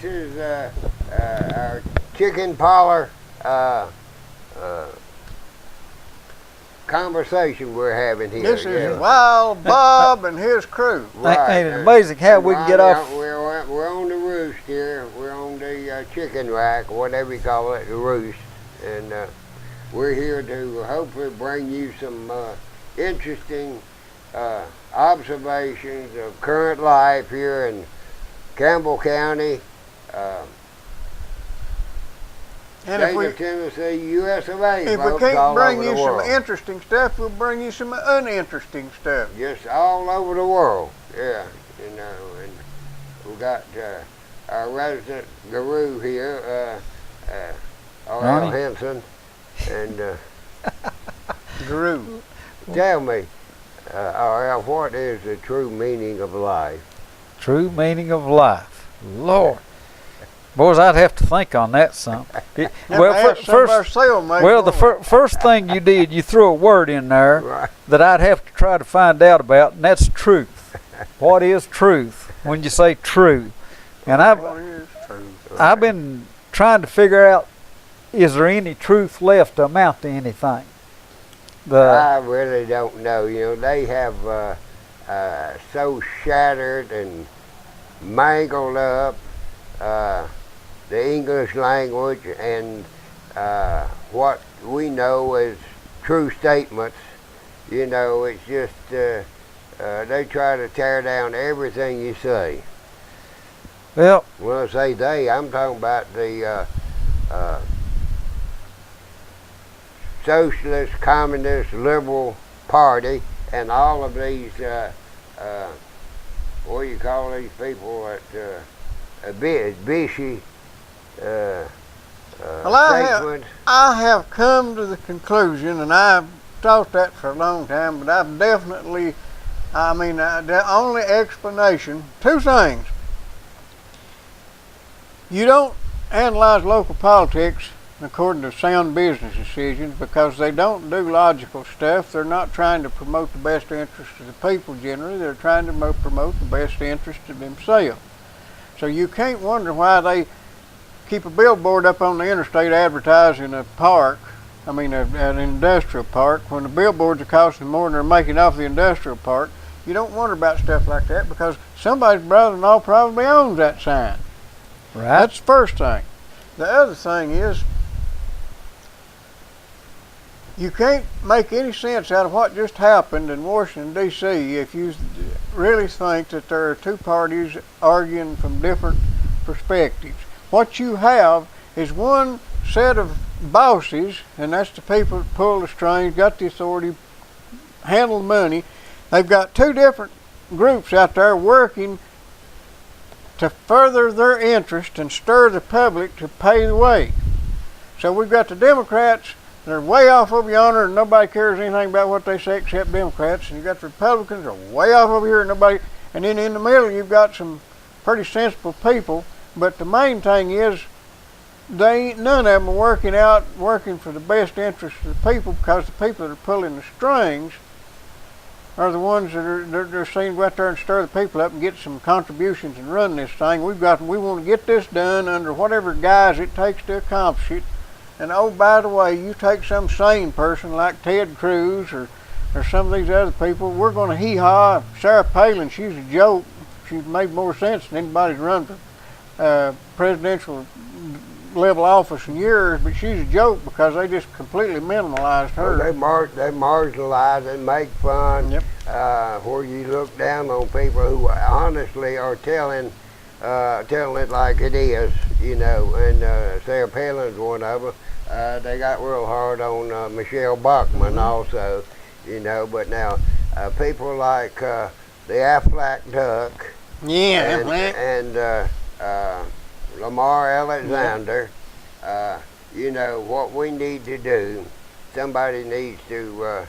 this is our chicken parlor conversation we're having here. This is Wild Bob and his crew. Right. Ain't it amazing how we can get off? We're on the roost here. We're on the chicken rack, whatever you call it, the roost. And we're here to hopefully bring you some interesting observations of current life here in Campbell County, And state of Tennessee, U.S. of A. if we can't bring you some interesting stuff, we'll bring you some uninteresting stuff. Just all over the world, yeah, you know. And we got our resident guru here, R.L. Henson, and Guru. tell me, R.L., what is the true meaning of life? True meaning of life. Lord. Boys, I'd have to think on that some. Well, first thing you did, you threw a word in there Right. that I'd have to try to find out about, and that's truth. What is truth when you say true? And I've been trying to figure out, is there any truth left to amount to anything? I really don't know. You know, they have so shattered and mangled up the English language and what we know as true statements. You know, it's just they try to tear down everything you say. Well, When I say they, I'm talking about the Socialist, Communist, Liberal Party, and all of these, what do you call these people that bishy statements. I have come to the conclusion, and I've thought that for a long time, but I've definitely, the only explanation, two things. You don't analyze local politics according to sound business decisions because they don't do logical stuff. They're not trying to promote the best interest of the people generally. They're trying to promote the best interest of themselves. So you can't wonder why they keep a billboard up on the interstate advertising a park, an industrial park, when the billboards are costing more than they're making off the industrial park. You don't wonder about stuff like that because somebody's brother-in-law probably owns that sign. right. That's the first thing. The other thing is, you can't make any sense out of what just happened in Washington, D.C. if you really think that there are two parties arguing from different perspectives. What you have is one set of bosses, and that's the people that pull the strings, got the authority, handle the money. They've got two different groups out there working to further their interest and stir the public to pay the way. So we've got the Democrats. They're way off over yonder, and nobody cares anything about what they say except Democrats. And you've got the Republicans, they're way off over here, and nobody. And then in the middle, you've got some pretty sensible people. But the main thing is, none of them are working for the best interest of the people, because the people that are pulling the strings are the ones that they're saying to go out there and stir the people up and get some contributions and run this thing. We want to get this done under whatever guise it takes to accomplish it. And oh, by the way, you take some sane person like Ted Cruz or some of these other people, we're going to hee-haw. Sarah Palin, she's a joke. She's made more sense than anybody's run for presidential level office in years, but she's a joke because they just completely minimalized her. Well, they marginalize and make fun. Yep. Where you look down on people who honestly are telling it like it is, you know. And Sarah Palin's one of them. They got real hard on Michelle Bachmann also, you know. But now people like the Aflac Duck, and Lamar Alexander, you know, what we need to do, somebody needs to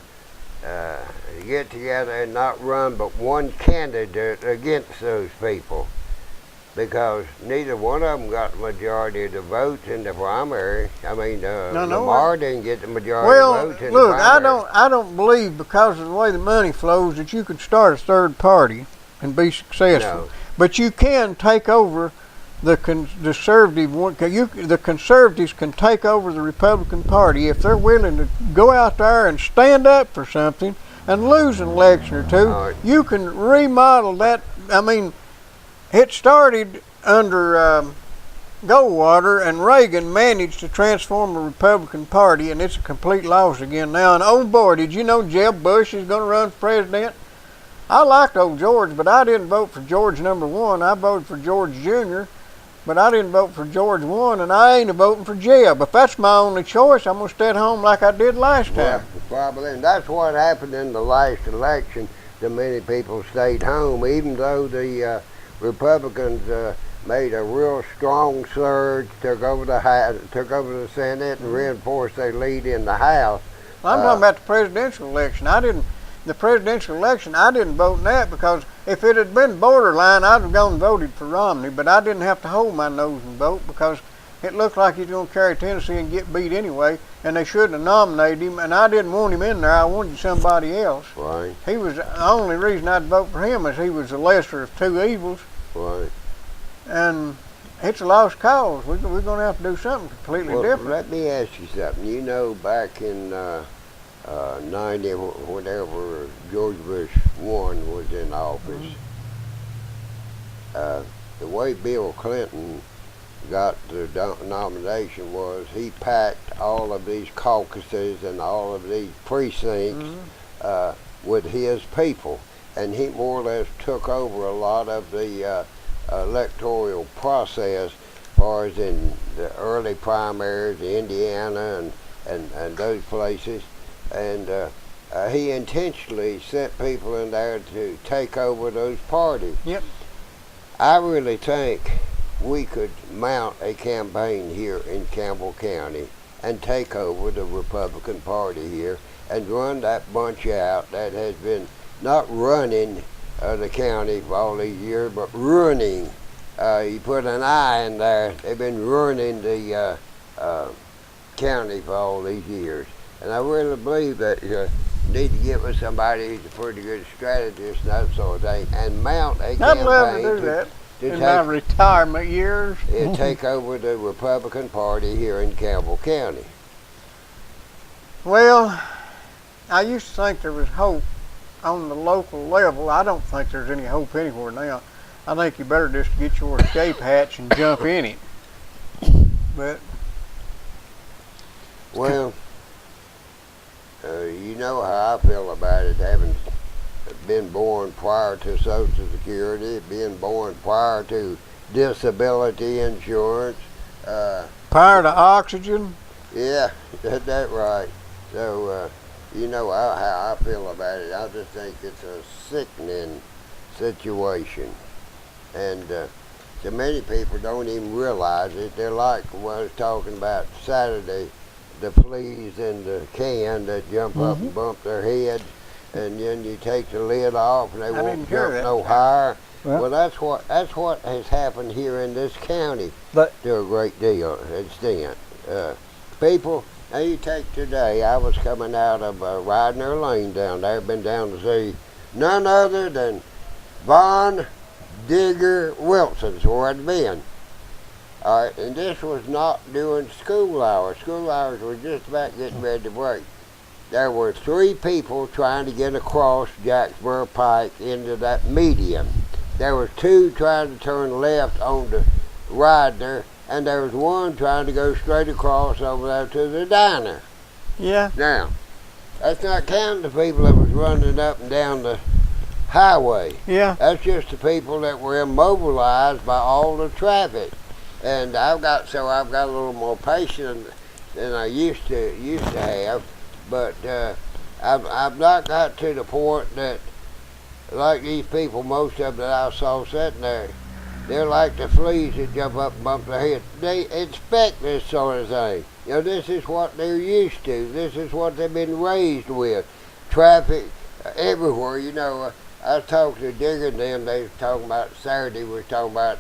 get together and not run but one candidate against those people, because neither one of them got the majority of the votes in the primary. Lamar didn't get the majority of the votes in the primary. Look, I don't believe, because of the way the money flows, that you can start a third party and be successful. No. But you can take over the conservative one, the conservatives can take over the Republican Party if they're willing to go out there and stand up for something and lose an election or two. Right. You can remodel that. I mean, it started under Goldwater, and Reagan managed to transform the Republican Party, and it's a complete loss again now. And oh boy, did you know Jeb Bush is going to run for president? I liked old George, but I didn't vote for George #1. I voted for George Jr., but I didn't vote for George 1, and I ain't voting for Jeb. If that's my only choice, I'm going to stay at home like I did last time. Well, probably, and that's what happened in the last election. That many people stayed home, even though the Republicans made a real strong surge, took over the Senate, and reinforced their lead in the House. I'm talking about the presidential election. The presidential election, I didn't vote in that because if it had been borderline, I'd have gone and voted for Romney. But I didn't have to hold my nose and vote because it looked like he's going to carry Tennessee and get beat anyway, and they shouldn't have nominated him. And I didn't want him in there. I wanted somebody else. Right. He was the only reason I'd vote for him is he was the lesser of two evils. Right. And it's a lost cause. We're going to have to do something completely different. Let me ask you something. You know, back in 90, whatever, George Bush 1 was in office, the way Bill Clinton got the nomination was he packed all of these caucuses and all of these precincts with his people, and he more or less took over a lot of the electoral process, as far as in the early primaries, Indiana and those places, and he intentionally sent people in there to take over those parties. Yep. I really think we could mount a campaign here in Campbell County and take over the Republican Party here and run that bunch out that has been not running the county for all these years, but running. You put an I in there. They've been running the county for all these years. And I really believe that you need to get with somebody who's a pretty good strategist and that sort of thing, and mount a campaign. I'd love to do that in my retirement years. And take over the Republican Party here in Campbell County. Well, I used to think there was hope on the local level. I don't think there's any hope anywhere now. I think you better just get your escape hatch and jump in it. But well, you know how I feel about it, having been born prior to Social Security, being born prior to disability insurance. prior to oxygen. Yeah, that's right. So, you know how I feel about it. I just think it's a sickening situation. And so many people don't even realize it. They're like what I was talking about Saturday, the fleas in the can that jump up and bump their head, and then you take the lid off and they won't jump no higher. Well, that's what has happened here in this county to a great deal extent. People, now you take today, I was coming out of Ridner Lane down there, been down to see none other than Von Digger Wilson's where I'd been. All right, and this was not during school hours. School hours were just about getting ready to break. There were 3 people trying to get across Jacksboro Pike into that median. There were 2 trying to turn left onto Ridner, and there was 1 trying to go straight across over there to the diner. Yeah. Now, that's not counting the people that was running up and down the highway. Yeah. That's just the people that were immobilized by all the traffic. And I've got a little more patience than I used to have, but I've not got to the point that, like these people, most of them that I saw sitting there, they're like the fleas that jump up and bump their head. They expect this sort of thing. You know, this is what they're used to. This is what they've been raised with. Traffic everywhere. You know, I was talking to Digger and them. They were talking about Saturday. We were talking about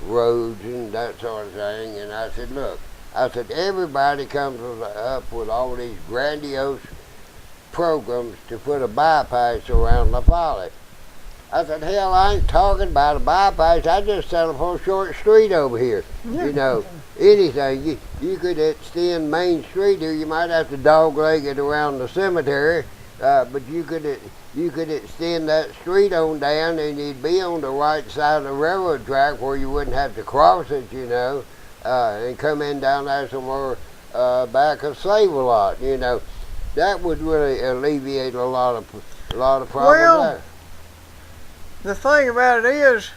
roads and that sort of thing. And I said, look, everybody comes up with all these grandiose programs to put a bypass around La Follette. I said, hell, I ain't talking about a bypass. I just settled for a short street over here. Yeah. You know, anything. You could extend Main Street here. You might have to dogleg it around the cemetery, but you could extend that street on down, and you'd be on the right side of the railroad track where you wouldn't have to cross it, you know, and come in down there somewhere back of Save-A-Lot, you know. That would really alleviate a lot of problems Well, there. The thing about it is,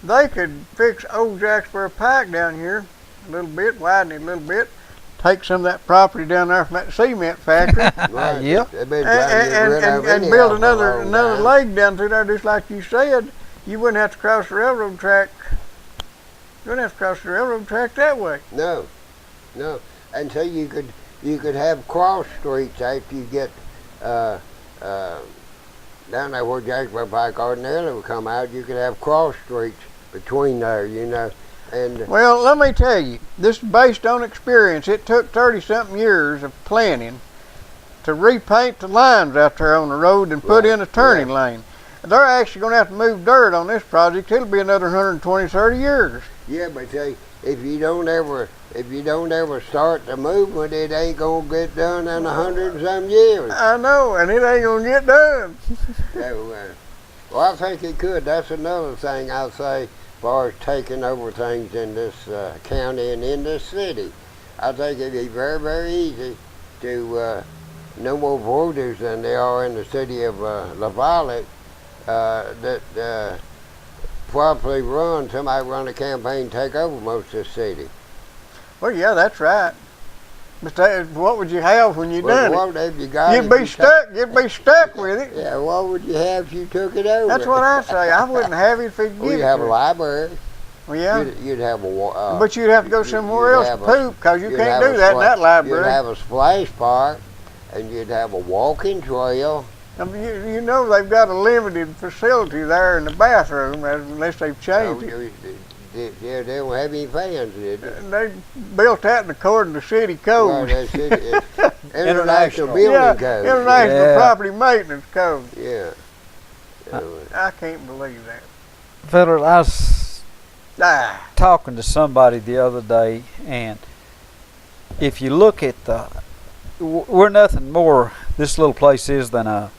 they could fix old Jacksboro Pike down here a little bit, widen it a little bit, take some of that property down there from that cement factory, Right. Yep. They've been trying to get rid of and anyhow build for a another long time. leg down through there, just like you said. You wouldn't have to cross the railroad track. You wouldn't have to cross the railroad track that way. No. And so you could have cross streets after you get down there where Jacksboro Pike ordinarily would come out. You could have cross streets between there, you know. And Well, let me tell you, this is based on experience. It took 30-something years of planning to repaint the lines out there on the road and put Right, in a turning lane. They're actually going to have to move dirt on this project. It'll be another 120, 30 years. yeah, but see, if you don't ever start the movement, it ain't gonna get done in 100 and some years. I know, and it ain't going to get done. So, well, I think it could. That's another thing I'll say as far as taking over things in this county and in this city. I think it'd be very, very easy to no more voters than there are in the city of La Valette that probably somebody run a campaign, take over most of the city. Well, yeah, that's right. But what would you have when you done What have you got? it? You'd be stuck. You'd be stuck with it. Yeah, what would you have if you took it over? That's what I say. I wouldn't have it if he'd Well, give you'd it have to a me. library. Well, yeah. You'd have a. But you'd have to go somewhere else to poop, because you can't do that in that You'd library. have a splash park, and you'd have a walking trail. I mean, you know they've got a limited facility there in the bathroom, unless they've changed it. Yeah, they don't have any fans, did they? And they built that according to city code. Well, that's it. International International. Building Yeah, Code. International Yeah. Property Maintenance Code. Yeah. I can't believe that. Federal, I was Ah, talking to somebody the other day, and if you look at we're nothing more, this little place is, than a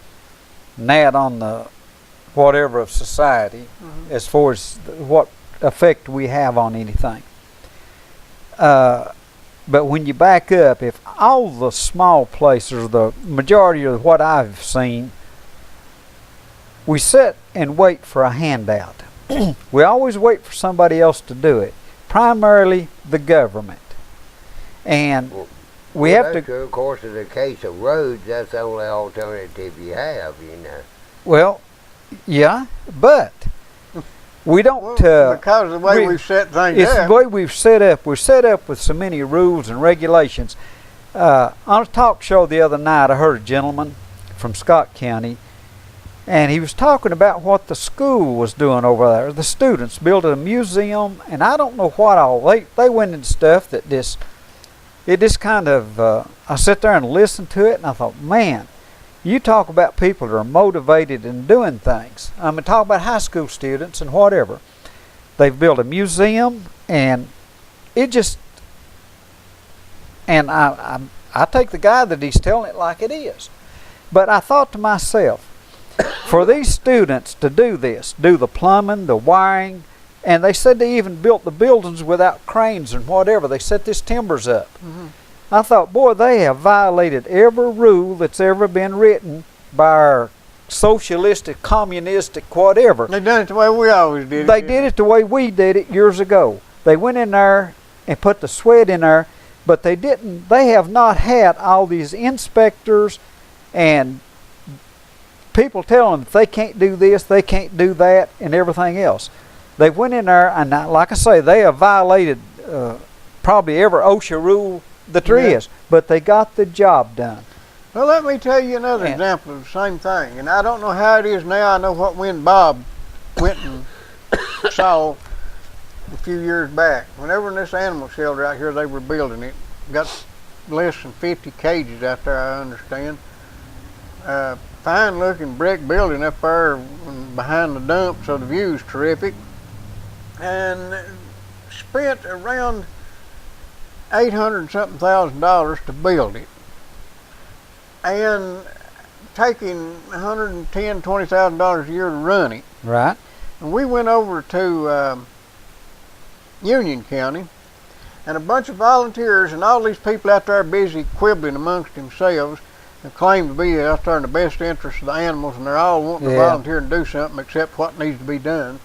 gnat on the whatever of society, as far as what effect we have on anything. But when you back up, if all the small places, the majority of what I've seen, we sit and wait for a handout. We always wait for somebody else to do it, primarily the government. And we have to. Of course, in the case of roads, that's the only alternative you have, you know. Well, yeah, but we don't. because of the way we've set things It's up. the way we've set up. We're set up with so many rules and regulations. On a talk show the other night, I heard a gentleman from Scott County, and he was talking about what the school was doing over there. The students building a museum, and I don't know what all. They went into stuff that it just kind of, I sat there and listened to it, and I thought, man, you talk about people that are motivated in doing things. I mean, talk about high school students and whatever. They've built a museum, and it just, and I take the guy that he's telling it like it is. But I thought to myself, for these students to do this, do the plumbing, the wiring, and they said they even built the buildings without cranes and whatever. They set this timbers up. I thought, boy, they have violated every rule that's ever been written by our socialistic, communistic, whatever. They done it the way we always did it. They did it the way we did it years ago. They went in there and put the sweat in there, but they didn't. They have not had all these inspectors and people telling them that they can't do this, they can't do that, and everything else. They went in there, and like I say, they have violated probably every OSHA rule that there is, but they got the job done. Well, let me tell you another example of the same thing. And I don't know how it is now. I know what when Bob went and saw a few years back. Whenever in this animal shelter out here, they were building it. Got less than 50 cages out there, I understand. 5 fine-looking brick building up there behind the dump, so the view's terrific. And spent around $800-something thousand to build it, and taking $110,000-$120,000 a year to run it. Right. And we went over to Union County, and a bunch of volunteers and all these people out there busy quibbling amongst themselves and claim to be out there in the best interest of the animals, and they're all wanting to volunteer and do something except what needs to be done,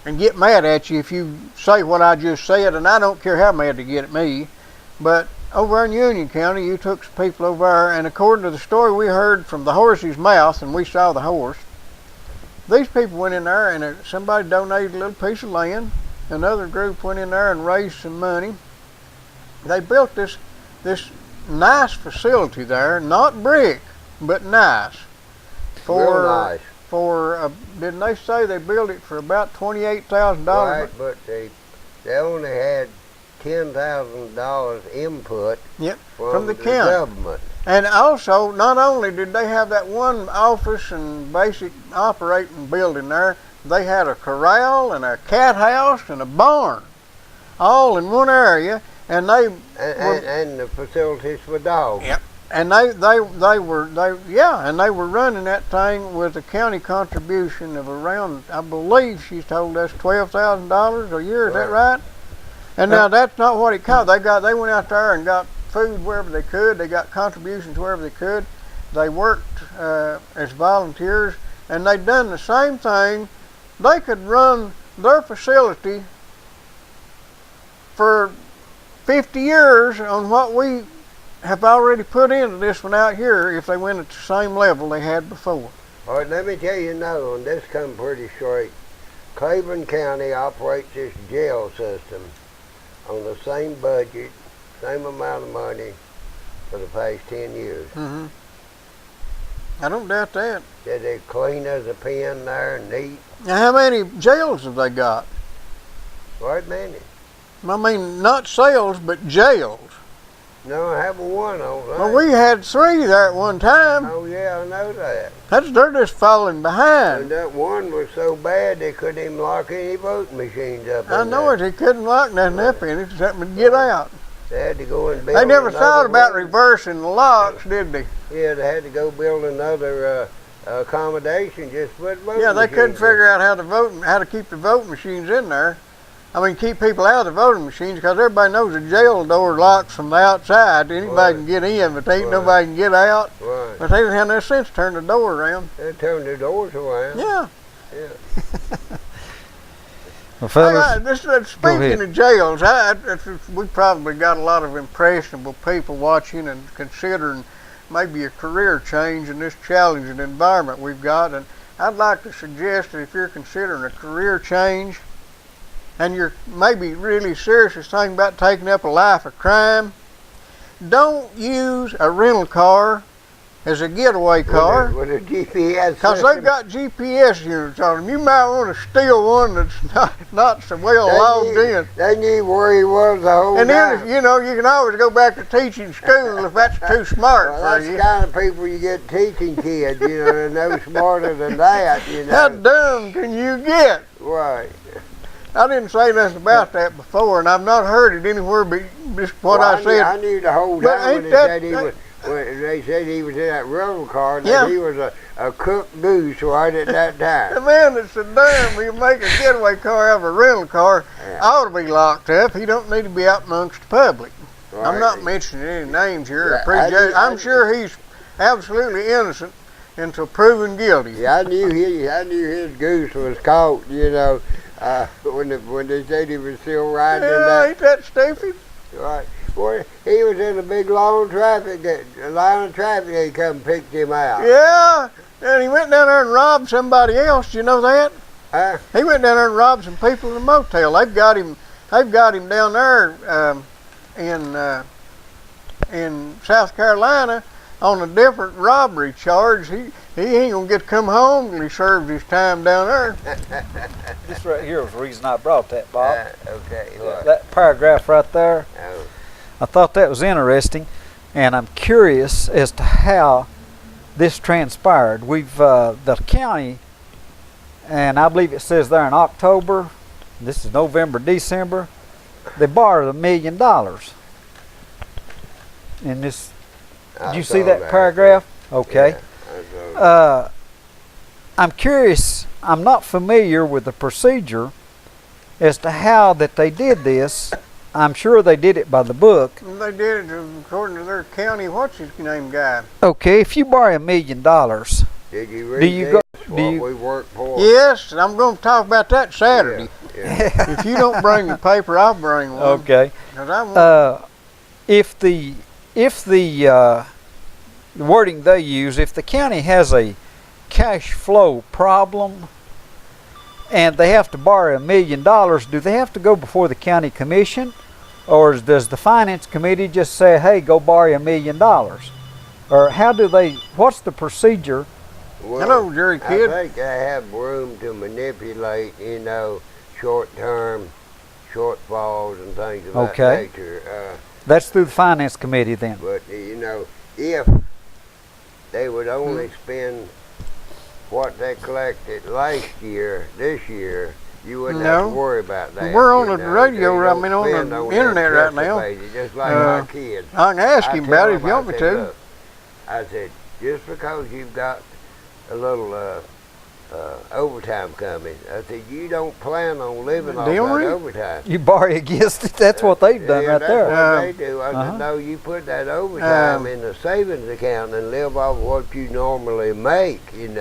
and get mad at you if you say what I just said. And I don't care how mad they get at me, but over in Union County, you took some people over there, and according to the story we heard from the horse's mouth, and we saw the horse, these people went in there and somebody donated a little piece of land. Another group went in there and raised some money. They built this nice facility there, not brick, but nice. Real nice. Didn't they say they built it for about $28,000? Right, but they only had $10,000 input from the county government. And also, not only did they have that one office and basic operating building there, they had a corral and a cat house and a barn, all in one area, and and the facilities for dogs. Yep. And they were running that thing with a county contribution of around, I believe she told us, $12,000 a year. Is that right? And now that's not what it cost. They went out there and got food wherever they could. They got contributions wherever they could. They worked as volunteers, and they done the same thing. They could run their facility for 50 years on what we have already put into this one out here if they went at the same level they had before. All right, let me tell you now, and this comes pretty straight. Claiborne County operates this jail system on the same budget, same amount of money for the past 10 years. Mm-hmm. I don't doubt that. Said they're clean as a pin there and neat. Now, how many jails have they got? Right, many. I mean, not cells, but jails. No, I have one on that. Well, we had 3 there at one time. Oh, yeah, I know that. They're just falling behind. And that one was so bad they couldn't even lock any voting machines up. I know it. They couldn't lock nothing up in it except to get out. They had to go and build. They never thought about one. reversing the locks, did they? Yeah, they had to go build another accommodation just for voting. Yeah, they couldn't figure out how to keep the voting machines in there. I mean, keep people out of the voting machines, because everybody knows the jail door locks from the outside. Anybody can get in, but ain't nobody can get out. Right. But they didn't have no sense to turn the door around. They turned the doors around. Yeah. Yeah. Well, fellas, speaking of jails, we probably got a lot of impressionable people watching and considering maybe a career change in this challenging environment we've got. And I'd like to suggest that if you're considering a career change and you're maybe really seriously thinking about taking up a life of crime, don't use a rental car as a getaway car. With a GPS. Because they've got GPS units on them. You might want to steal one that's not so well logged in. They knew where he was the whole and time. then, you know, you can always go back to teaching school if that's too smart well, for that's you. the kind of people you get teaching kids, you know, they're no smarter than that, you know. How dumb can you get? Right. I didn't say nothing about that before, and I've not heard it anywhere but just what I said. I knew the whole But time ain't when that- they said he was in that rental car, that he was a cooked goose right at that The time. man that's so dumb he make a getaway car out of a rental car ought to be locked up. He don't need to be out amongst the public. Right. I'm not mentioning any names here. Yeah, I'm sure he's absolutely innocent until proven guilty. Yeah, I knew his goose was caught, you know, when they said he was still riding in that. Ain't that stupid? Right. Boy, he was in a big line of traffic. They come and picked him out. Yeah, and he went down there and robbed somebody else. You know that? He went down there and robbed some people in a motel. They've got him down there in South Carolina on a different robbery charge. He ain't gonna get to come home till he serves his time down there. this right here was the reason I brought that, Bob. Okay. Well, That paragraph right there, oh. I thought that was interesting, and I'm curious as to how this transpired. We've the county, and I believe it says there in October. This is November, December. They borrowed $1 million. In this, did you see that paragraph? Okay. Yeah, I'm curious. I'm not familiar with the procedure as to how that they did this. I'm sure they did it by the book. They did it according to their county, what's his name guy. Okay, if you borrow $1 million, did you read do you go? what Do you? we worked for? Yes, and I'm going to talk about that Saturday. Yeah. If you don't bring the paper, I'll bring one. Okay. 'Cause I want, If the wording they use, if the county has a cash flow problem and they have to borrow $1 million, do they have to go before the county commission, or does the finance committee just say, "Hey, go borrow $1 million"? Or how do they? What's the procedure? Well, hello, Jerry Kid. I think they have room to manipulate, short-term shortfalls and things of that Okay. nature. That's through the finance committee then. But if they would only spend what they collected last year, this year, you wouldn't have No. to worry about that. We're on you the know. radio, They I don't mean, on spend the on internet right now. anticipated, just like Uh, my kids. I can ask him I about tell it if you them, want me I to. said, "Look," I said, just because you've got a little overtime coming, I said, you don't plan on living off that Dealry? overtime. You borrow against it. That's what they've done Yeah, right that's there. what they do. I Uh-huh. said, no, you put that overtime in the savings account and live off what you normally make, And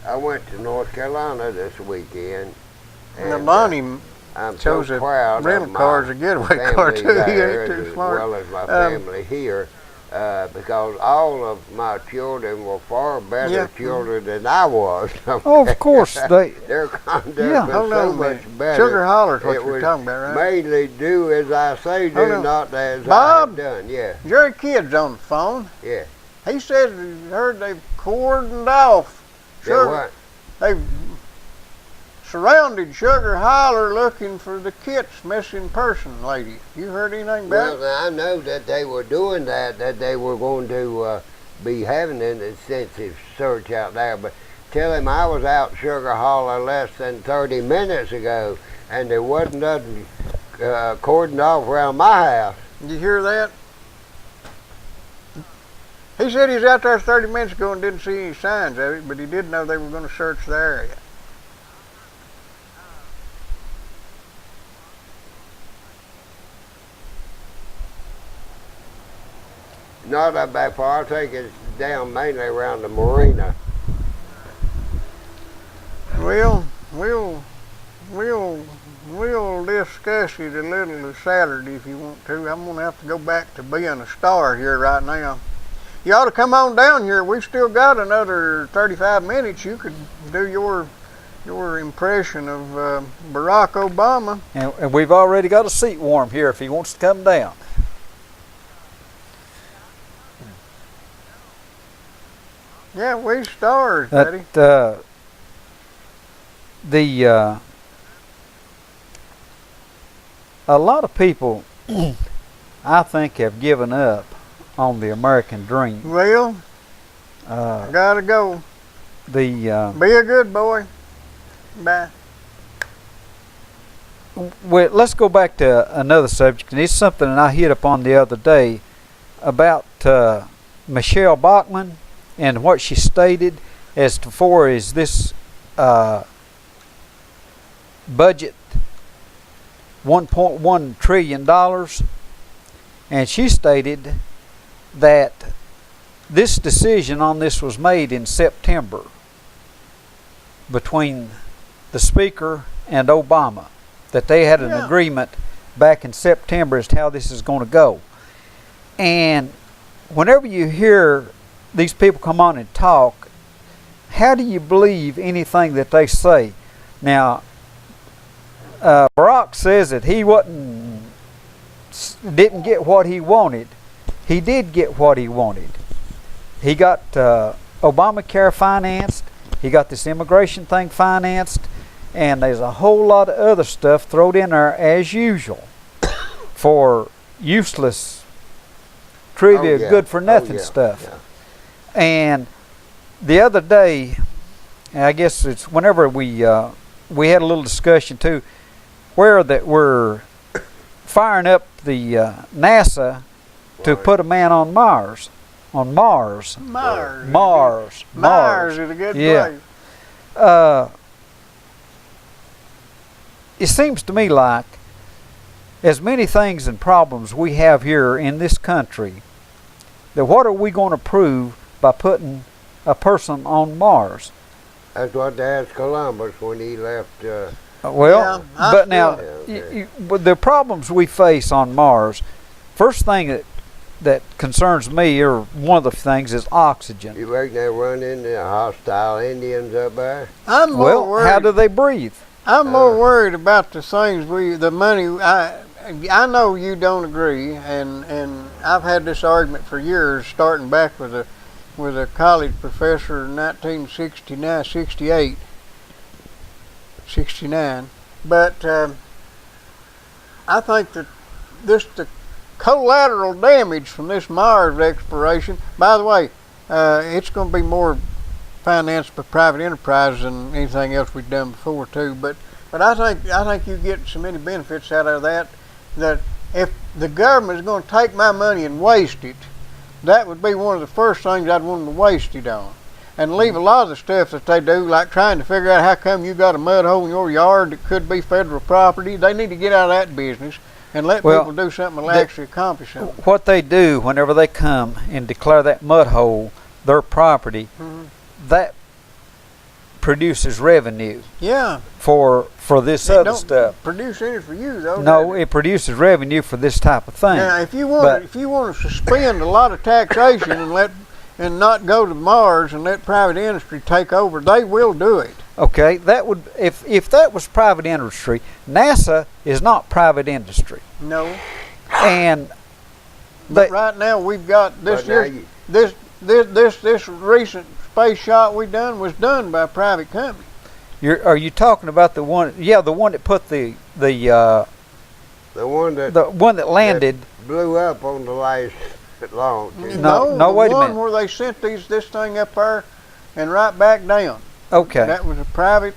I went to North Carolina this weekend. And Lonnie I'm chose so a proud rental of my car as a getaway car family too. He there, ain't too as smart. well as my family here, because all of my children were far better Yeah. children than I was. Oh, of course they. Their conduct Yeah. was Hold so on a much minute. better. Sugar Holler's what It you're was talking about, right? mainly do as I say, Hold do on. not as Bob? I have done. Yeah, Jerry Kid's on the phone. yeah. He said he heard they've cordoned off. They Sugar, what? they've surrounded Sugar Holler looking for the Kit's missing person lady. You heard anything about it? Well, I know that they were doing that they were going to be having an extensive search out there, but tell him I was out Sugar Holler less than 30 minutes ago, and there wasn't nothing cordoned off around my house. Did you hear that? He said he was out there 30 minutes ago and didn't see any signs of it, but he did know they were going to search the area. Not that back far. I think it's down mainly around the marina. Well, we'll discuss it a little Saturday if you want to. I'm gonna have to go back to being a star here right now. You ought to come on down here. We've still got another 35 minutes. You could do your impression of Barack Obama. And we've already got a seat warm here if he wants to come down. Yeah, we stars, buddy. A lot of people, I think, have given up on the American dream. Well, I gotta go. Be a good boy. Bye. Well, let's go back to another subject, and it's something that I hit upon the other day about Michelle Bachmann and what she stated as to far as this budget, $1.1 trillion, and she stated that this decision on this was made in September between the Speaker and Obama, that they had an agreement back in September as to how this is going to go. And whenever you hear these people come on and talk, how do you believe anything that they say? Now, Barack says that he didn't get what he wanted. He did get what he wanted. He got Obamacare financed. He got this immigration thing financed. And there's a whole lot of other stuff thrown in there as usual for useless trivia, good for nothing stuff. And the other day, I guess it's whenever we had a little discussion too, where that we're firing up the NASA to Right. put a man on Mars. On Mars. Mars is a good Yeah. place. It seems to me like as many things and problems we have here in this country, that what are we going to prove by putting a person on Mars? That's what they asked Columbus when he left. Well, Yeah, but now Yeah, okay. with the problems we face on Mars, first thing that concerns me, or one of the things, is oxygen. You reckon they run into hostile Indians up there? I'm more Well, worried. how do they breathe? I'm more worried about the things the money. I know you don't agree, and I've had this argument for years, starting back with a college professor in 1969, 68, 69. But I think that the collateral damage from this Mars exploration. By the way, it's going to be more financed by private enterprise than anything else we've done before too. But I think you get so many benefits out of that if the government is going to take my money and waste it, that would be one of the first things I'd want them to waste it on. And leave a lot of the stuff that they do, like trying to figure out how come you got a mud hole in your yard that could be federal property. They need to get out of that business and let people do something that'll actually accomplish something. What they do whenever they come and declare that mud hole their property, that produces revenue Yeah. for this It other don't stuff. produce any for you though. No, does it produces revenue for this type of thing. Now, if you But- want to suspend a lot of taxation and not go to Mars and let private industry take over, they will do it. Okay, that would if that was private industry. NASA is not private industry, No. and But they, right now we've got this But now year, this recent space shot we done was done by a private company. are you talking about the one? Yeah, the one that put the one that one that landed. blew up on the last launch. No, the wait a one minute. where they sent this thing up there and right back down. Okay, That was a private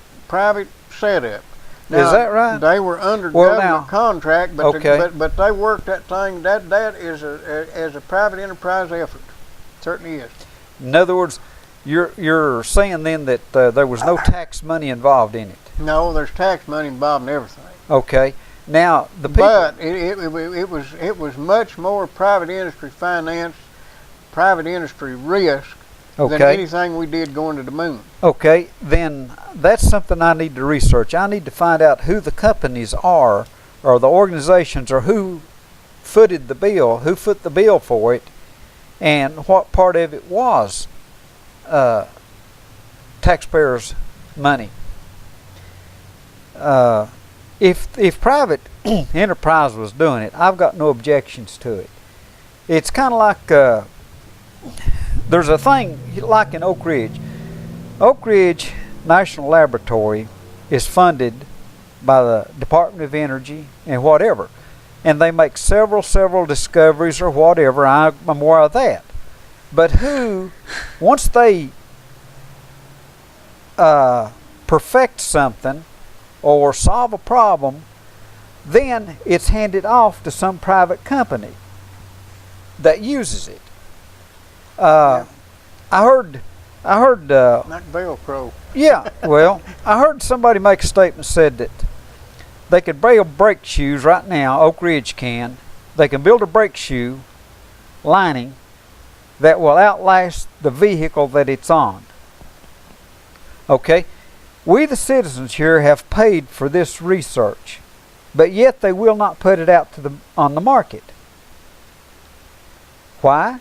setup. Now, is that right? They were under Well, government now- contract, but Okay. but they worked that thing. That is as a private enterprise effort. Certainly is. In other words, you're saying then that there was no tax money involved in it. No, there's tax money involved in everything. Okay, now the people. But it was much more private industry finance, private industry risk than Okay. anything we did going to the moon. Okay, then that's something I need to research. I need to find out who the companies are, or the organizations, or who footed the bill, who foot the bill for it, and what part of it was taxpayers' money. If private enterprise was doing it, I've got no objections to it. It's kind of like there's a thing like in Oak Ridge. Oak Ridge National Laboratory is funded by the Department of Energy and whatever, and they make several discoveries or whatever. I'm aware of that. But once they perfect something or solve a problem, then it's handed off to some private company that uses it. I heard. Like Velcro. Yeah. Well, I heard somebody make a statement said that they could build brake shoes right now. Oak Ridge can. They can build a brake shoe lining that will outlast the vehicle that it's on. Okay. We, the citizens here, have paid for this research, but yet they will not put it out on the market. Why?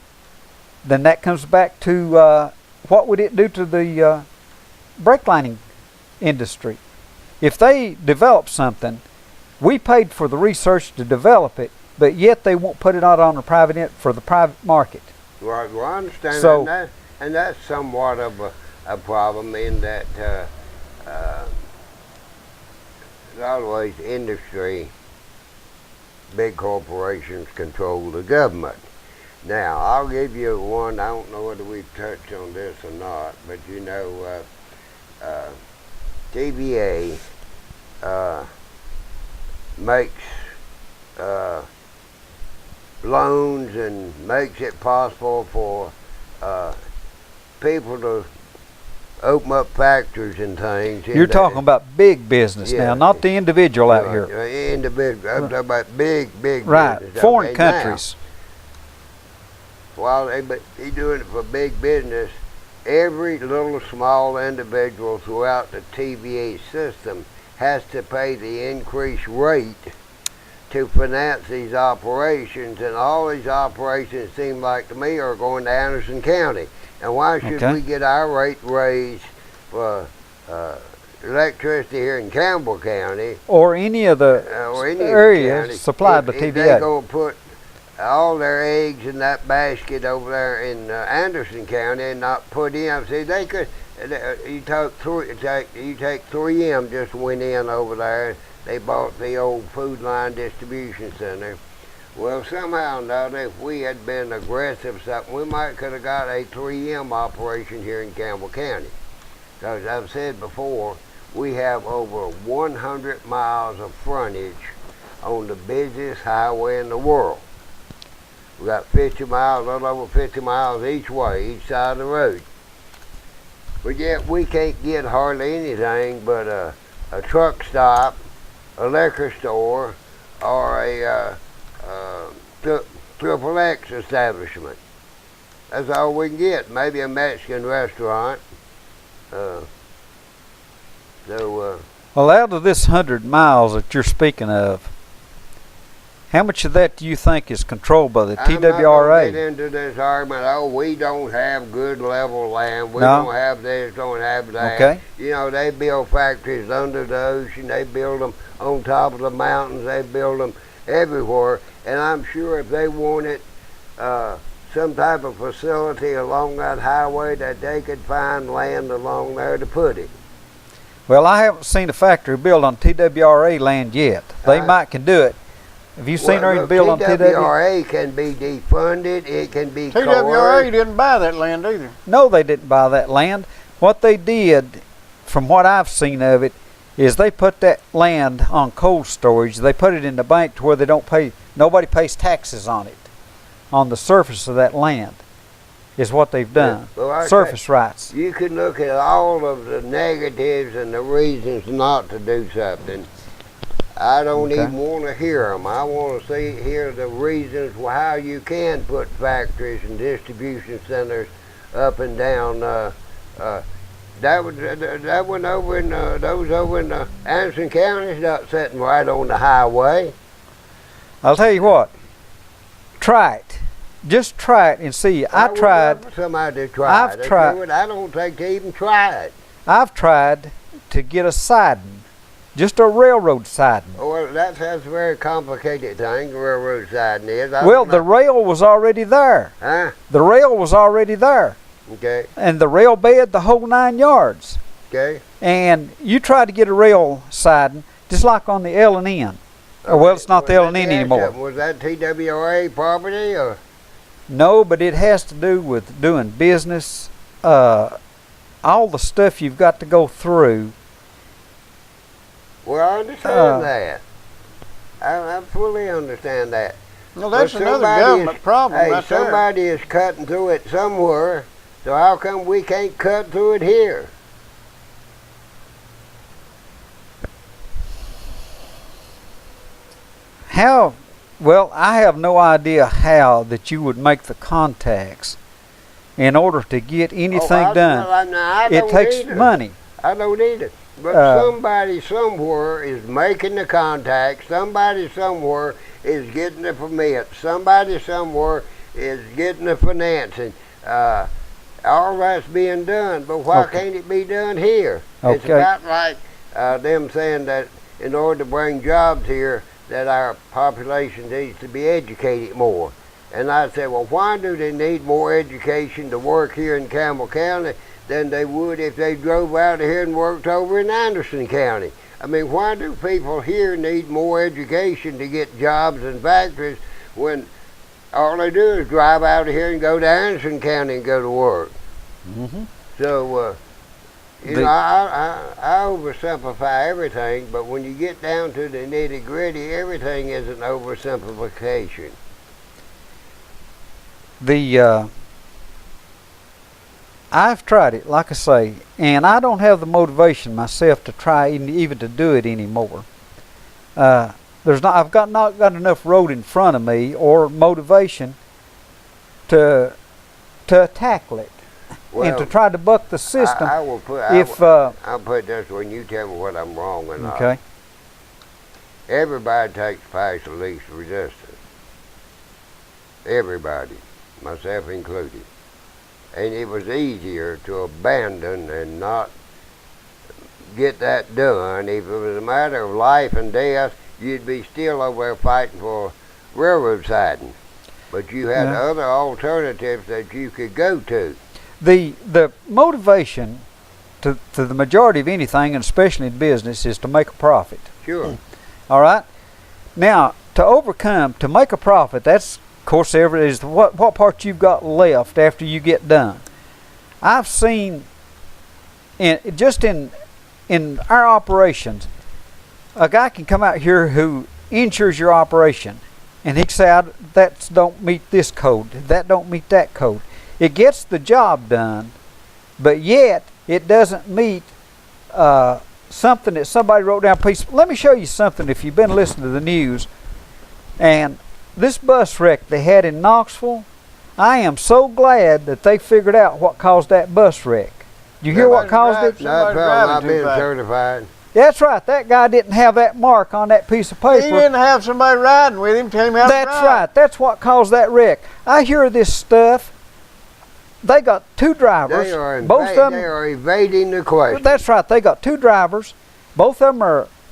Then that comes back to what would it do to the brake lining industry? If they develop something, we paid for the research to develop it, but yet they won't put it out on for the private market. Well, I understand So- that, and that's somewhat of a problem in that there's always industry, big corporations control the government. Now, I'll give you one. I don't know whether we've touched on this or not, but you know, TVA makes loans and makes it possible for people to open up factories and things. You're talking about big business now, not the individual out here. Individual. I'm talking about big right. business. Foreign Okay, countries. Now, while they doing it for big business, every little small individual throughout the TVA system has to pay the increased rate to finance these operations, and all these operations seem like to me are going to Anderson County. And why should we get our rate raised for electricity here in Campbell County or any of the areas supplied by TVA? If they're going to put all their eggs in that basket over there in Anderson County and not put in. See, they could. You take 3M just went in over there. They bought the old Food Line Distribution Center. Well, somehow or another, if we had been aggressive, something, we might could have got a 3M operation here in Campbell County. Because I've said before, we have over 100 miles of frontage on the busiest highway in the world. We got 50 miles, a little over 50 miles each way, each side of the road. But yet we can't get hardly anything but a truck stop, a liquor store, or a Triple X establishment. That's all we can get. Maybe a Mexican restaurant. Well, out of this 100 miles that you're speaking of, how much of that do you think is controlled by the TWRA? I'm not going to get into this argument. Oh, we don't have good level land. We don't have this, don't have that. Okay. You know, they build factories under the ocean. They build them on top of the mountains. They build them everywhere. And I'm sure if they wanted some type of facility along that highway, that they could find land along there to put it. Well, I haven't seen a factory built on TWRA land yet. They might can do it. Have you seen her build on TWRA? TWRA can be defunded. It can be TWRA didn't buy that land either. No, they didn't buy that land. What they did, from what I've seen of it, is they put that land on cold storage. They put it in the bank to where they don't pay. Nobody pays taxes on it, on the surface of that land. Is what they've done. Well, surface rights. You can look at all of the negatives and the reasons not to do something. I don't even want to hear them. I want to hear the reasons how you can put factories and distribution centers up and down. That one over in those over in Anderson County is not sitting right on the highway. I'll tell you what. Try it. Just try it and see. I tried. Somebody to try it. I've tried. I don't think they even try it. I've tried to get a siding. Just a railroad siding. Oh, well, that's a very complicated thing, railroad siding is. Well, the rail was already there. Huh? The rail was already there. Okay. And the rail bed, the whole 9 yards. Okay. And you try to get a rail siding, just like on the L&N. Okay. Well, it's not the L&N anymore. Was that TWRA property or? No, but it has to do with doing business. All the stuff you've got to go through. Well, I understand that. I fully understand that. Well, that's another government problem. Hey, somebody is cutting through it somewhere, so how come we can't cut through it here? How? Well, I have no idea how that you would make the contacts in order to get anything done. It takes money. I don't either. But somebody somewhere is making the contact. Somebody somewhere is getting the permit. Somebody somewhere is getting the financing. All that's being done, but why can't it be done here? It's about like them saying that in order to bring jobs here, that our population needs to be educated more. And I said, well, why do they need more education to work here in Campbell County than they would if they drove out of here and worked over in Anderson County? I mean, why do people here need more education to get jobs and factories when all they do is drive out of here and go to Anderson County and go to work. Mm-hmm. So, I oversimplify everything, but when you get down to the nitty gritty, everything is an oversimplification. I've tried it, like I say, and I don't have the motivation myself to try even to do it anymore. I've not got enough road in front of me or motivation to tackle it, Well, and to try to buck the system. I'll put this when you tell me what I'm wrong or not. Okay. Everybody takes the path of least resistance. Everybody, myself included. And it was easier to abandon and not get that done. If it was a matter of life and death, you'd be still over there fighting for railroad siding. But you had other alternatives that you could go to. The motivation to the majority of anything, and especially in business, is to make a profit. Sure. All right. Now, to make a profit, that's, of course, is what part you've got left after you get done. I've seen in our operations, a guy can come out here who insures your operation, and he can say, that don't meet this code, that don't meet that code. It gets the job done, but yet it doesn't meet something that somebody wrote down. Please, let me show you something if you've been listening to the news. And this bus wreck they had in Knoxville, I am so glad that they figured out what caused that bus wreck. Did you hear what caused it? Not not being certified. That's right. That guy didn't have that mark on that piece of paper. He didn't have somebody riding with him, tell him how to drive. That's right. That's what caused that wreck. I hear this stuff. They got two drivers. They are, both of them, they are evading the question. That's right. They got two drivers. Both of them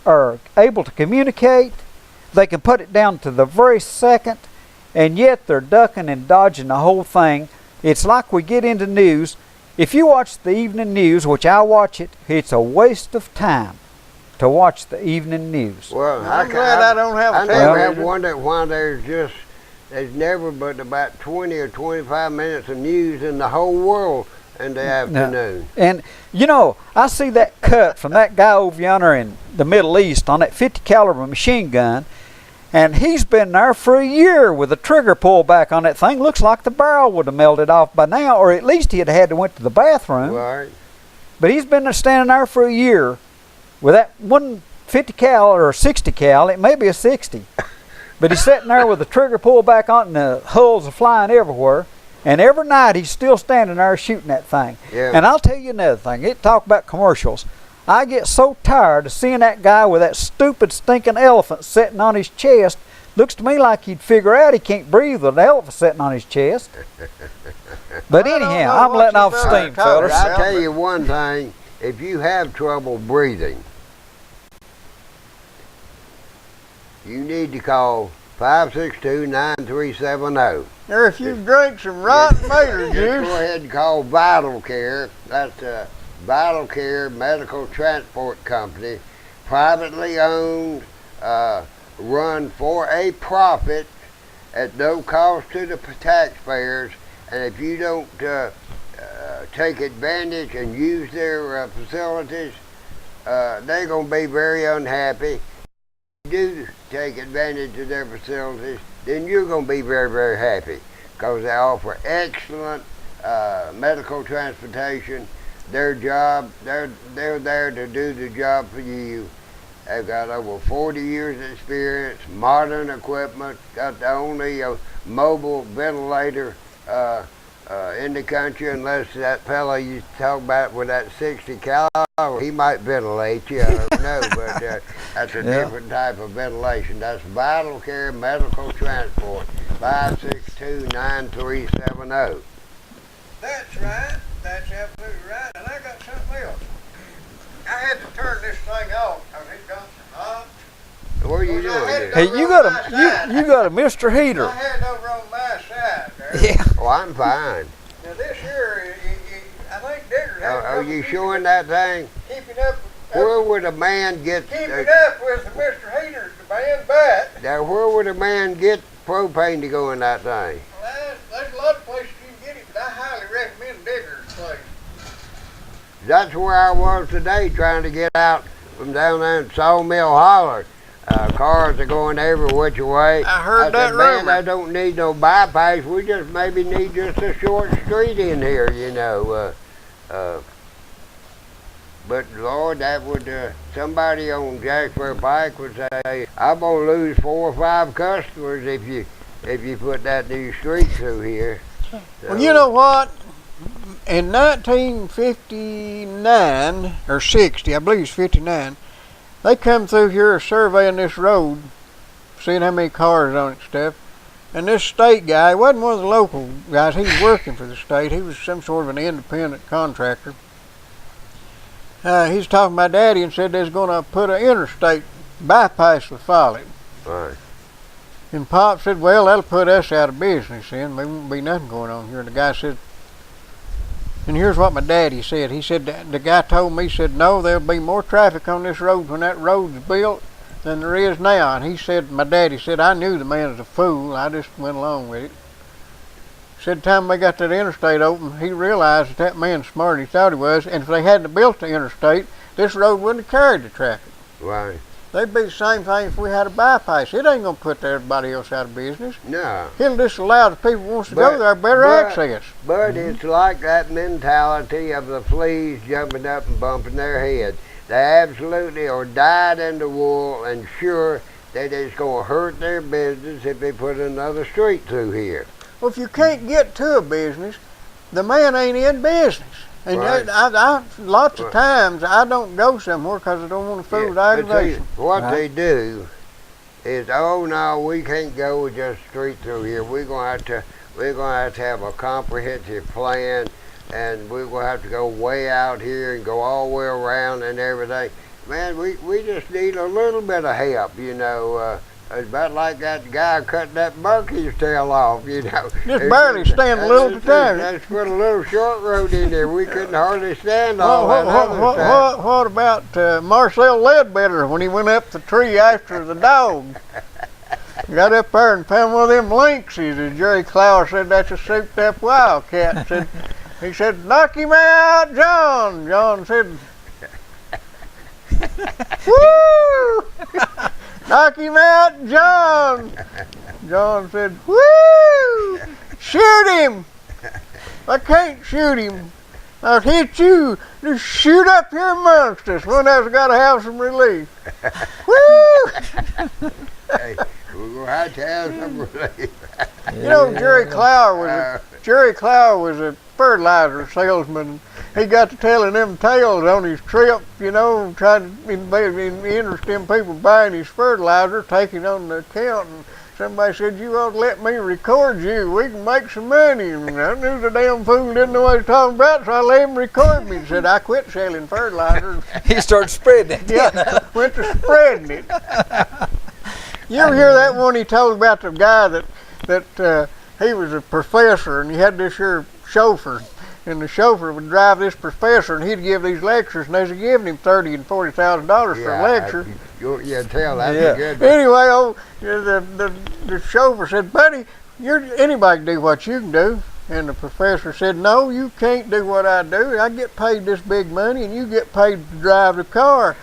are able to communicate. They can put it down to the very second, and yet they're ducking and dodging the whole thing. It's like we get into news. If you watch the evening news, which I watch it, it's a waste of time to watch the evening news. Well, I'm glad I don't have a I never have television. wondered why there's never but about 20 or 25 minutes of news in the whole world in the afternoon. And, you know, I see that cut from that guy over yonder in the Middle East on that 50 caliber machine gun, and he's been there for a year with the trigger pulled back on that thing. Looks like the barrel would have melted off by now, or at least he'd had to went to the bathroom. Right. But he's been there standing there for a year with that one 50 cal or 60 cal. It may be a 60. But he's sitting there with the trigger pulled back on and the hulls are flying everywhere. And every night he's still standing there shooting that thing. Yeah. And I'll tell you another thing. Talk about commercials. I get so tired of seeing that guy with that stupid stinking elephant sitting on his chest. Looks to me like he'd figure out he can't breathe with an elephant sitting on his chest. But anyhow, I'm letting off steam, fellas. I'll tell you one thing. If you have trouble breathing, you need to call 562-9370. Or if you drink some rotten tomato Just juice. go ahead and call Vital Care. That's Vital Care Medical Transport Company, privately owned, run for a profit at no cost to the taxpayers. And if you don't take advantage and use their facilities, they're going to be very unhappy. If you do take advantage of their facilities, then you're going to be very, very happy because they offer excellent medical transportation. Their job, they're there to do the job for you. They've got over 40 years experience, modern equipment, got the only mobile ventilator in the country, unless that fella you talk about with that 60 caliber, he might ventilate you, I don't know, but that's a different type of ventilation. That's Vital Care Medical Transport, 562-9370. That's right. That's absolutely right. And I got something else. I had to turn this thing off because it got so hot. What are you doing here? Hey, you got a Mr. Heater. I had it over on my side there. Yeah. Oh, I'm fine. Now this here, I think Digger had Are you showing that thing? keeping up Where would a man get? keeping up with the Mr. Heaters, the band bat. Now, where would a man get propane to go in that thing? Well, there's a lot of places you can get it, but I highly recommend Digger's place. That's where I was today, trying to get out from down there in Sawmill Holler. Cars are going every which way. I heard that said, man, rumor. I don't need no bypass. We just maybe need just a short street in here, you know. But Lord, that would somebody on Jacksboro Pike would say, I'm gonna lose 4 or 5 customers if you put that new street through here. So, Well, you know what? In 1959 or 60, I believe it's 59, they come through here surveying this road, seeing how many cars on it and stuff. And this state guy, he wasn't one of the local guys, he was working for the state. He was some sort of an independent contractor. He was talking to my daddy and said they was going to put an interstate bypass with follow. right. And Pop said, well, that'll put us out of business then. There won't be nothing going on here. And the guy said, and here's what my daddy said. He said, the guy told me, he said, no, there'll be more traffic on this road when that road's built than there is now. And he said, my daddy said, I knew the man was a fool. I just went along with it. Said the time they got that interstate open, he realized that man's smart as he thought he was. And if they hadn't built the interstate, this road wouldn't have carried the traffic. Right. They'd be the same thing if we had a bypass. It ain't going to put everybody else out of business. No. It'll just allow the people who wants to go there better access. But it's like that mentality of the fleas jumping up and bumping their head. They absolutely are dyed in the wool and sure that it's going to hurt their business if they put another street through here. Well, if you can't get to a business, the man ain't in business. And Right. lots of times I don't go somewhere because I don't want to fool with but see, aggravation. what Right. they do is, oh no, we can't go with just straight through here. We're gonna have to have a comprehensive plan, and we're gonna have to go way out here and go all the way around and everything. Man, we just need a little bit of help, you know. It's about like that guy cutting that monkey's tail off, you know. Just barely stand a little at a time. Let's put a little short road in there. We couldn't hardly stand all that other stuff. What about Marcel Ledbetter when he went up the tree after the dog? Got up there and found one of them lynxes, and Jerry Clower said that's a souped-up wildcat. He said, knock him out, John. John said, woo! Knock him out, John. John said, woo! Shoot him. I can't shoot him. I'll hit you. Just shoot up here amongst us. One of us got to have some relief. Woo! Hey, we're gonna have to have some relief. You know, Jerry Clower was a fertilizer salesman. He got to telling them tales on his trip, you know, trying to interest them people buying his fertilizer, taking on the account. And somebody said, you ought to let me record you. We can make some money. And I knew the damn fool didn't know what he was talking about, so I let him record me. He said, I quit selling fertilizer. He started spreading it. Yeah, went to spreading it. You ever hear that one he told about the guy that he was a professor and he had this here chauffeur, and the chauffeur would drive this professor and he'd give these lectures, and they was giving him $30,000 and $40,000 for a lecture. Tell that's Yeah. a good. Anyway, the chauffeur said, buddy, anybody can do what you can do. And the professor said, no, you can't do what I do. I get paid this big money and you get paid to drive the car.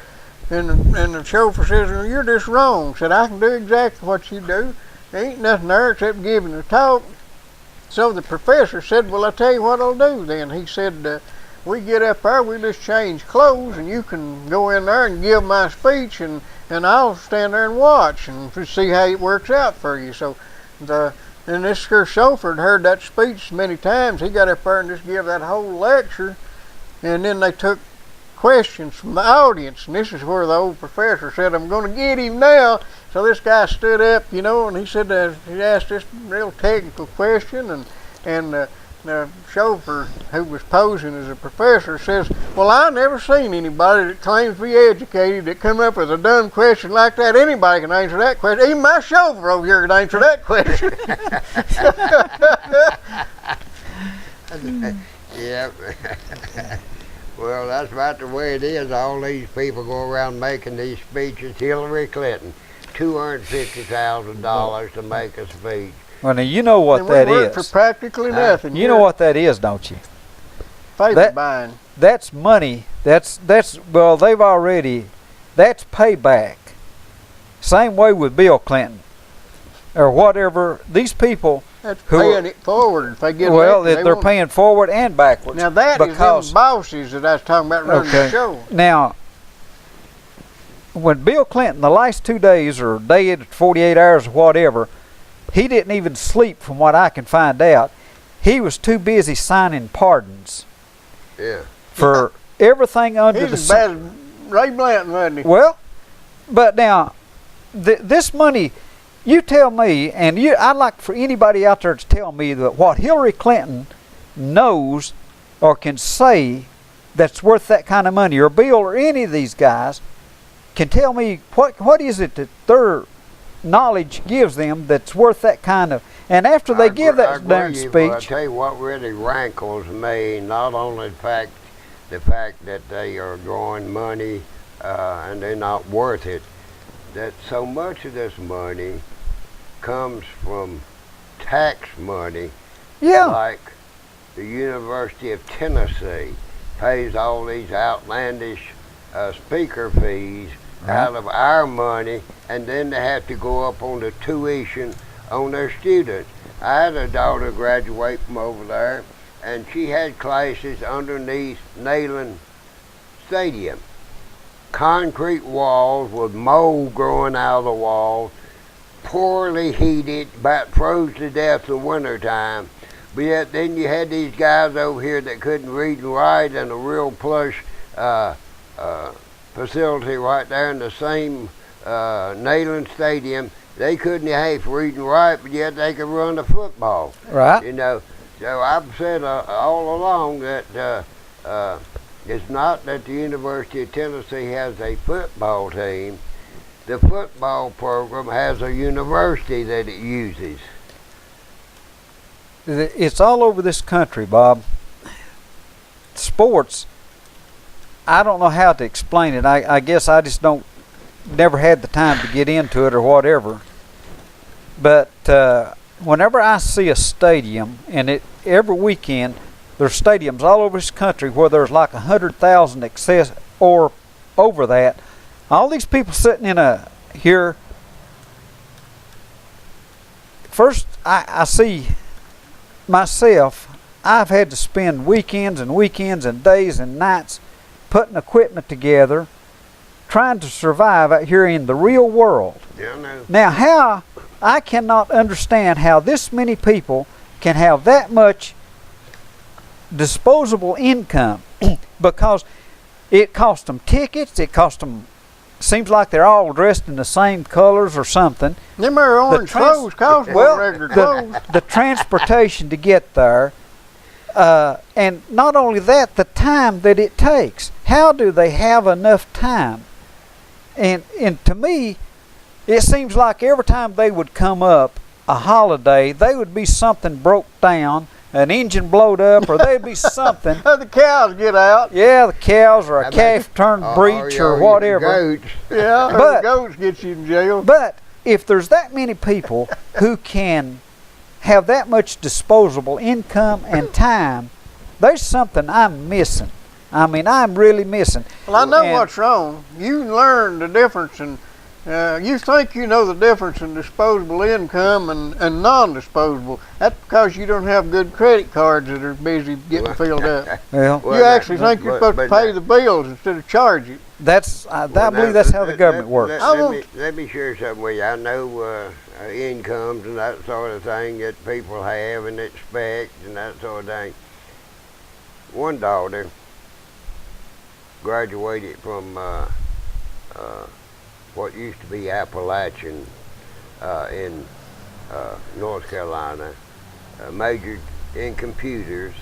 And the chauffeur says, well, you're just wrong. Said, I can do exactly what you do. There ain't nothing there except giving a talk. So the professor said, well, I'll tell you what I'll do then. He said, we get up there, we just change clothes, and you can go in there and give my speech, and I'll stand there and watch and see how it works out for you. So and this here chauffeur had heard that speech many times. He got up there and just gave that whole lecture, and then they took questions from the audience, and this is where the old professor said, I'm going to get him now. So this guy stood up, you know, and he said he asked this real technical question, and the chauffeur who was posing as a professor says, well, I never seen anybody that claims to be educated that come up with a dumb question like that. Anybody can answer that question. Even my chauffeur over here can answer that question. Yep. Well, that's about the way it is. All these people go around making these speeches. Hillary Clinton $250,000 to make a speech. Well, now you know what And that we work for is. practically nothing. You know what that is, don't you? Paper buying. That's money. That's well, they've already. That's payback. Same way with Bill Clinton, or whatever. These people. That's who paying it forward if they get Well, elected. they're paying forward and backwards. Now that is because them bosses that I was talking about running the show. Now, when Bill Clinton, the last 2 days or day, 48 hours or whatever, he didn't even sleep from what I can find out. He was too busy signing pardons. Yeah. For everything under He's the as bad as Ray Blanton, wasn't he? Well, but now, this money, you tell me, and I'd like for anybody out there to tell me that what Hillary Clinton knows or can say that's worth that kind of money, or Bill or any of these guys, can tell me what is it that their knowledge gives them that's worth that kind of. And after they give that darn speech, but I tell you what really rankles me, not only the fact that they are drawing money and they're not worth it, that so much of this money comes from tax money. yeah, Like the University of Tennessee pays all these outlandish speaker fees out of our money, and then they have to go up on the tuition on their students. I had a daughter graduate from over there, and she had classes underneath Neyland Stadium. Concrete walls with mold growing out of the walls, poorly heated, about froze to death in the wintertime. But yet then you had these guys over here that couldn't read and write in a real plush facility right there in the same Neyland Stadium. They couldn't half read and write, but yet they could run the football. right. You know, so I've said all along that it's not that the University of Tennessee has a football team. The football program has a university that it uses. It's all over this country, Bob. Sports, I don't know how to explain it. I guess I just never had the time to get into it or whatever. But whenever I see a stadium, and every weekend, there's stadiums all over this country where there's like 100,000 excess or over that. All these people sitting in here. First, I see myself. I've had to spend weekends and days and nights putting equipment together, trying to survive out here in the real world. Yeah, no. Now, I cannot understand how this many people can have that much disposable income because it cost them tickets, it cost them, seems like they're all dressed in the same colors or something. Them are orange clothes cost more than regular clothes. The transportation to get there, and not only that, the time that it takes. How do they have enough time? And to me, it seems like every time they would come up a holiday, they would be something broke down, an engine blowed up, or they'd be something. The cows get out. Yeah, the cows or a calf turned breech or whatever. Goats. Yeah, But- the goats get you in jail. But if there's that many people who can have that much disposable income and time, there's something I'm missing. I mean, I'm really missing. Well, I know And- what's wrong. You learn the difference in, you think you know the difference in disposable income and non-disposable. That's because you don't have good credit cards that are busy getting filled up. Well, You actually think you're supposed to pay the bills instead of charge it. that's I believe that's how the government works. Let me share something with you. I know incomes and that sort of thing that people have and expect and that sort of thing. One daughter graduated from what used to be Appalachian in North Carolina, majored in computers,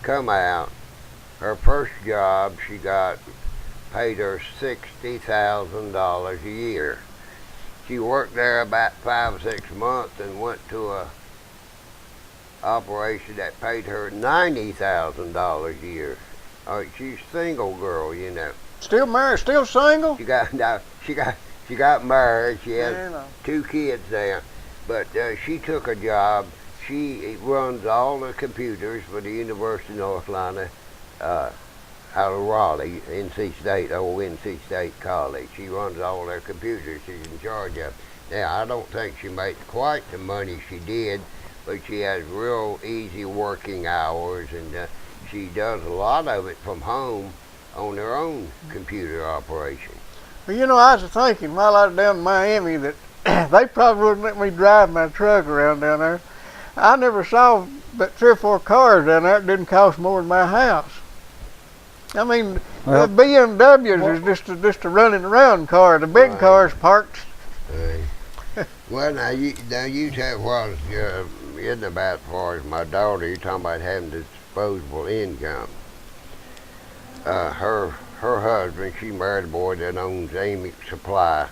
come out. Her first job, she got paid her $60,000 a year. She worked there about 5 or 6 months and went to a operation that paid her $90,000 a year. She's a single girl, you know. Still married, still single? She got She got married. She has You know. 2 kids there. But she took a job. She runs all the computers for the University of North Carolina out of Raleigh, NC State, old NC State College. She runs all their computers. She's in charge of. Now, I don't think she makes quite the money she did, but she has real easy working hours, and she does a lot of it from home on her own computer operation. Well, you know, I was thinking while I was down in Miami that they probably wouldn't let me drive my truck around down there. I never saw but 3 or 4 cars down there that didn't cost more than my house. I mean, Well, the BMWs is just a running around car. The big Right. cars parked. Well, now you tell what isn't about as far as my daughter. You're talking about having disposable income. Her husband, she married a boy that owns Amy Supply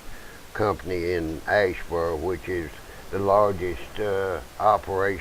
Company in Asheboro, which is the largest operation